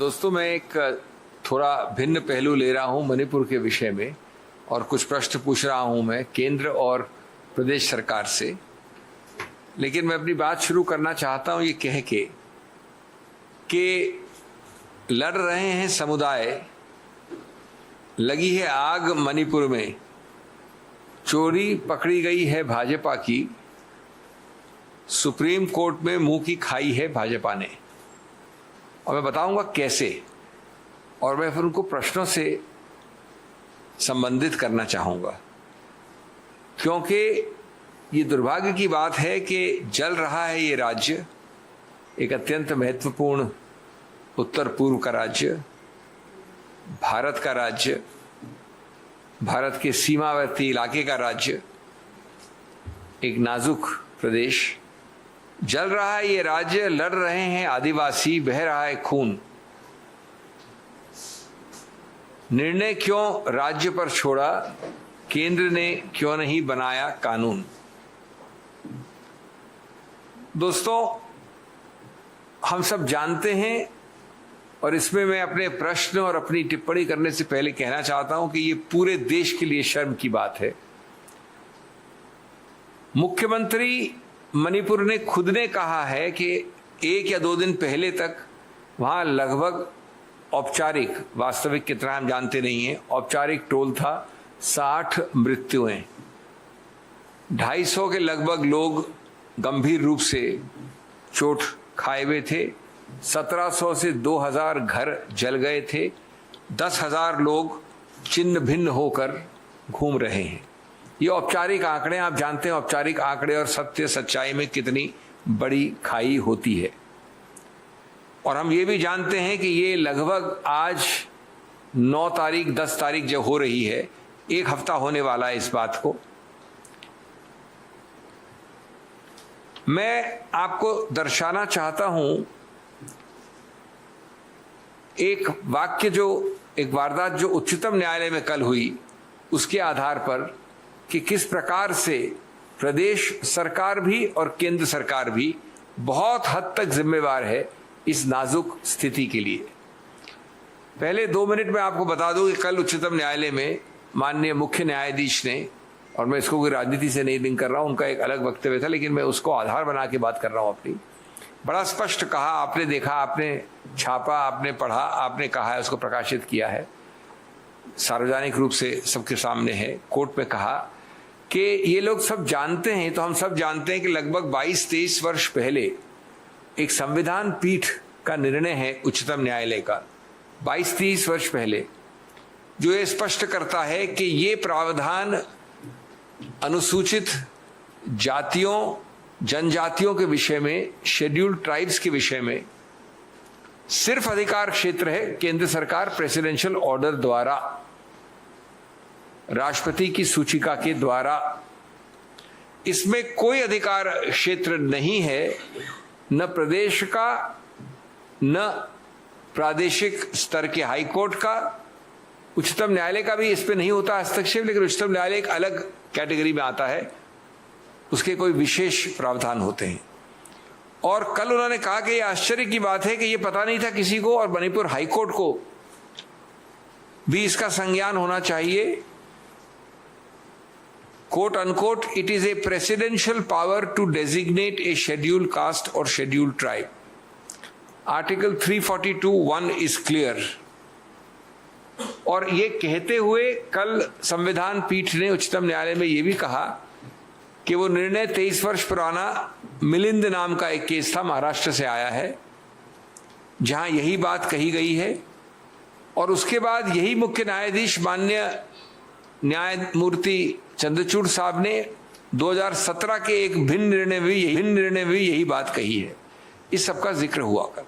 दोस्तों, मैं एक थोड़ा भिन्न पहलू ले रहा हूं मणिपुर के विषय में और कुछ प्रश्न पूछ रहा हूं मैं केंद्र और प्रदेश सरकार से। लेकिन मैं अपनी बात शुरू करना चाहता हूं ये कह के कि लड़ रहे हैं समुदाय, लगी है आग मणिपुर में, चोरी पकड़ी गई है भाजपा की, सुप्रीम कोर्ट में मुंह की खाई है भाजपा ने। और मैं बताऊंगा कैसे, और मैं फिर उनको प्रश्नों से संबंधित करना चाहूंगा, क्योंकि ये दुर्भाग्य की बात है कि जल रहा है ये राज्य, एक अत्यंत महत्वपूर्ण उत्तर पूर्व का राज्य, भारत का राज्य, भारत के सीमावर्ती इलाके का राज्य, एक नाजुक प्रदेश। जल रहा है ये राज्य, लड़ रहे हैं आदिवासी, बह रहा है खून। निर्णय क्यों राज्य पर छोड़ा, केंद्र ने क्यों नहीं बनाया कानून? दोस्तों, हम सब जानते हैं, और इसमें मैं अपने प्रश्न और अपनी टिप्पणी करने से पहले कहना चाहता हूं कि ये पूरे देश के लिए शर्म की बात है। मुख्यमंत्री मणिपुर ने खुद ने कहा है कि 1 या 2 दिन पहले तक वहां लगभग औपचारिक, वास्तविक कितना हम जानते नहीं हैं, औपचारिक टोल था 60 मृत्युएं, 250 के लगभग लोग गंभीर रूप से चोट खाए हुए थे, 1700 से 2000 घर जल गए थे, 10,000 लोग छिन्न भिन्न होकर घूम रहे हैं। ये औपचारिक आंकड़े, आप जानते हैं औपचारिक आंकड़े और सत्य सच्चाई में कितनी बड़ी खाई होती है। और हम ये भी जानते हैं कि ये लगभग आज 9 तारीख 10 तारीख जब हो रही है, 1 हफ्ता होने वाला है इस बात को। मैं आपको दर्शाना चाहता हूं एक वाक्य, जो एक वारदात जो उच्चतम न्यायालय में कल हुई, उसके आधार पर कि किस प्रकार से प्रदेश सरकार भी और केंद्र सरकार भी बहुत हद तक जिम्मेवार है इस नाजुक स्थिति के लिए। पहले 2 मिनट में आपको बता दूं कि कल उच्चतम न्यायालय में माननीय मुख्य न्यायाधीश ने, और मैं इसको कोई राजनीति से नहीं लिंक कर रहा हूं, उनका एक अलग वक्तव्य था, लेकिन मैं उसको आधार बना के बात कर रहा हूं अपनी। बड़ा स्पष्ट कहा, आपने देखा, आपने छापा, आपने पढ़ा, आपने कहा है, उसको प्रकाशित किया है, सार्वजनिक रूप से सबके सामने है। कोर्ट में कहा कि ये लोग सब जानते हैं, तो हम सब जानते हैं कि लगभग 22-23 वर्ष पहले एक संविधान पीठ का निर्णय है उच्चतम न्यायालय का, 22-23 वर्ष पहले, जो ये स्पष्ट करता है कि ये प्रावधान अनुसूचित जातियों, जनजातियों के विषय में, शेड्यूल्ड ट्राइब्स के विषय में सिर्फ अधिकार क्षेत्र है केंद्र सरकार प्रेसिडेंशियल ऑर्डर द्वारा, राष्ट्रपति की सूचिका के द्वारा। इसमें कोई अधिकार क्षेत्र नहीं है, न प्रदेश का, न प्रादेशिक स्तर के हाई कोर्ट का, उच्चतम न्यायालय का भी इस पे नहीं होता हस्तक्षेप, लेकिन उच्चतम न्यायालय एक अलग कैटेगरी में आता है, उसके कोई विशेष प्रावधान होते हैं। और कल उन्होंने कहा कि यह आश्चर्य की बात है कि यह पता नहीं था किसी को, और मणिपुर हाईकोर्ट को भी इसका संज्ञान होना चाहिए। Quote unquote, it is a presidential power to designate a scheduled caste or scheduled tribe. Article 342(1) is clear. और ये कहते हुए कल संविधान पीठ ने उच्चतम न्यायालय में ये भी कहा कि वो निर्णय 23 वर्ष पुराना मिलिंद नाम का एक केस था, महाराष्ट्र से आया है, जहां यही बात कही गई है। और उसके बाद यही मुख्य न्यायाधीश माननीय न्यायमूर्ति चंद्रचूड़ साहब ने 2017 के एक भिन्न निर्णय में भी यही बात कही है। इस सब का जिक्र हुआ कर